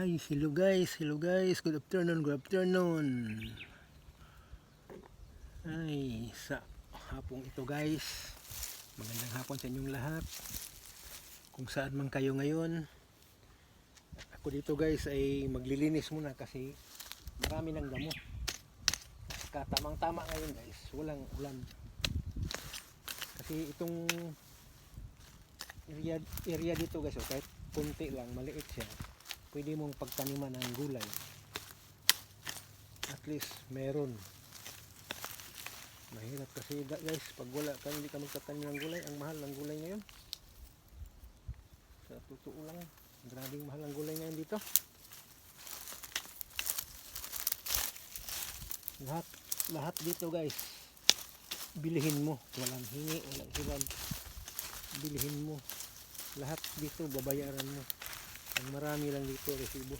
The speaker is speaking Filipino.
Ay, hello guys, good afternoon, Ay, sa hapong ito guys, magandang hapon sa inyong lahat. Kung saan man kayo ngayon, ako dito guys ay maglilinis muna kasi marami ng damo. Katamang tama ngayon guys, walang ulan. Kasi itong area dito guys, kahit kunti lang, maliit siya, pwede mong pagtaniman ng gulay. At least meron. Mahirap kasi guys, pag wala ka, hindi ka magtatanim ng gulay. Ang mahal ng gulay ngayon, sa totoo lang, grabing mahal ang gulay ngayon dito. Lahat dito guys, bilihin mo. Walang hingi, walang hiram, bilihin mo. Lahat dito babayaran mo. Ang marami lang dito resibo.